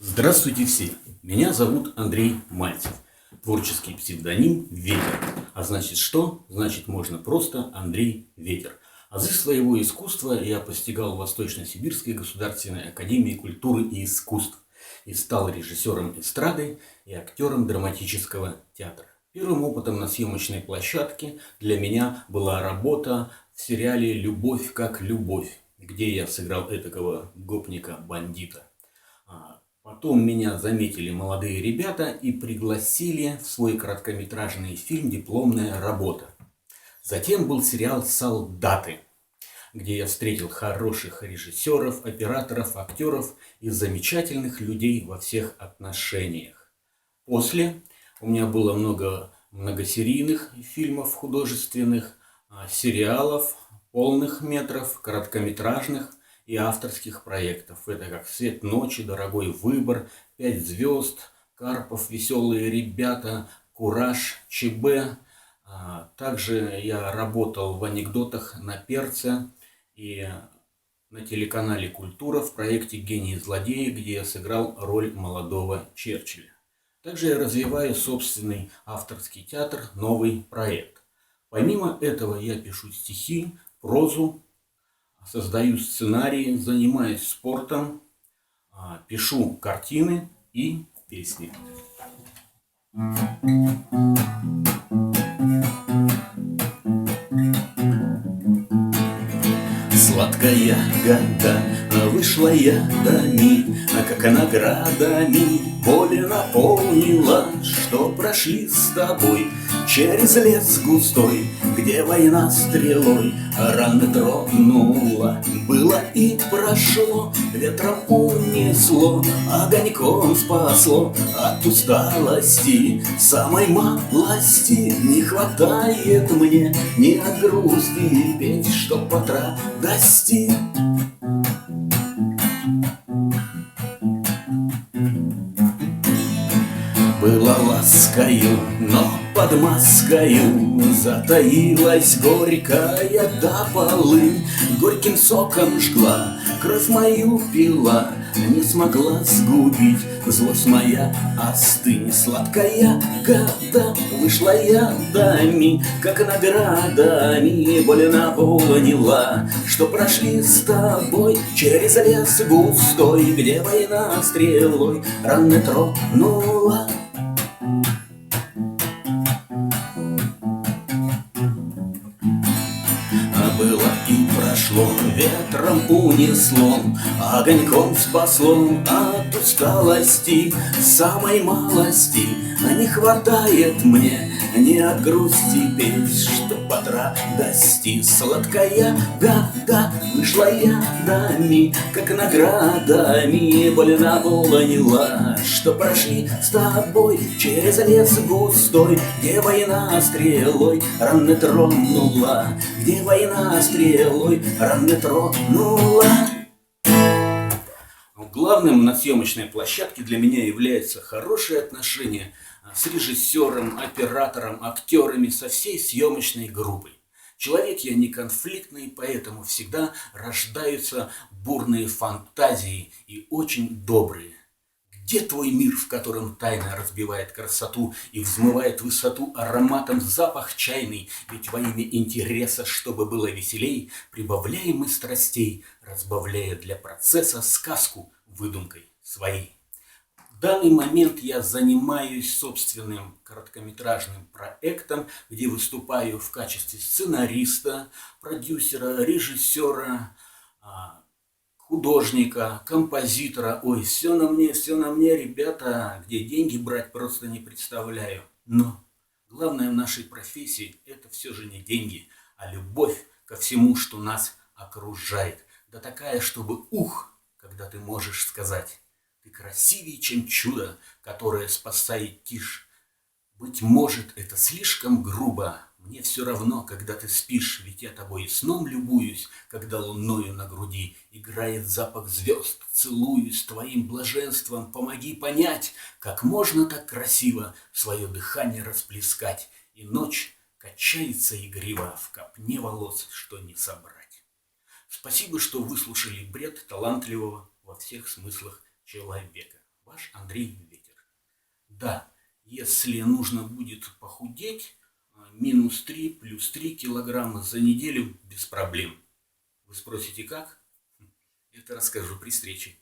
Здравствуйте все! Меня зовут Андрей Мальцев. Творческий псевдоним Ветер. А значит что? Значит можно просто Андрей Ветер. Азы своего искусства я постигал в Восточно-Сибирской государственной академии культуры и искусств. И стал режиссером эстрады и актером драматического театра. Первым опытом на съемочной площадке для меня была работа в сериале «Любовь как любовь», где я сыграл этакого гопника-бандита. Потом меня заметили молодые ребята и пригласили в свой короткометражный фильм «Дипломная работа». Затем был сериал «Солдаты», где я встретил хороших режиссеров, операторов, актеров и замечательных людей во всех отношениях. После у меня было много многосерийных фильмов художественных, сериалов, полных метров, короткометражных и авторских проектов. Это как «Свет ночи», «Дорогой выбор», «Пять звезд», «Карпов», «Веселые ребята», «Кураж», ЧБ. Также я работал в анекдотах на Перце и на телеканале «Культура» в проекте «Гений и злодеи», где я сыграл роль молодого Черчилля. Также я развиваю собственный авторский театр «Новый проект». Помимо этого я пишу стихи, прозу, создаю сценарии, занимаюсь спортом, пишу картины и песни. Сладкая года вышла ядами, как наградами поле наполнила, что прошли с тобой через лес густой, где война стрелой раны тронула. Было и прошло, ветром унесло, огоньком спасло от усталости. Самой малости не хватает мне, ни от грусти петь, чтоб от радости. Была ласкою, но под маскою затаилась горькая до полы. Горьким соком жгла, кровь мою пила, не смогла сгубить злость моя. Остынь, сладкая года вышла ядами, как наградами боль наполнила, что прошли с тобой через лес густой, где война стрелой раны тронула. Было и прошло, ветром унесло, огоньком спасло от усталости. Самой малости не хватает мне, ни от грусти петь, чтоб от радости. Сладкая года вышла ядами, как наградами боль наполнила, что прошли с тобой через лес густой, где война стрелой раны тронула, где война стрелой раны тронула. Главным на съемочной площадке для меня является хорошее отношение с режиссером, оператором, актерами, со всей съемочной группой. Человек я не конфликтный, поэтому всегда рождаются бурные фантазии и очень добрые. Где твой мир, в котором тайна разбивает красоту и взмывает высоту ароматом запах чайный? Ведь во имя интереса, чтобы было веселей, прибавляем мы страстей, разбавляя для процесса сказку выдумкой своей. В данный момент я занимаюсь собственным короткометражным проектом, где выступаю в качестве сценариста, продюсера, режиссера, художника, композитора. Ой, все на мне, ребята, где деньги брать просто не представляю. Но главное в нашей профессии это все же не деньги, а любовь ко всему, что нас окружает. Да такая, чтобы когда ты можешь сказать: ты красивее, чем чудо, которое спасает тишь. Быть может, это слишком грубо. Мне все равно, когда ты спишь, ведь я тобой и сном любуюсь, когда луною на груди играет запах звезд. Целуюсь твоим блаженством, помоги понять, как можно так красиво свое дыхание расплескать. И ночь качается игриво в копне волос, что не собрать. Спасибо, что выслушали бред талантливого во всех смыслах человека. Ваш Андрей Ветер. Да, если нужно будет похудеть, минус 3 плюс 3 килограмма за неделю без проблем. Вы спросите, как? Это расскажу при встрече.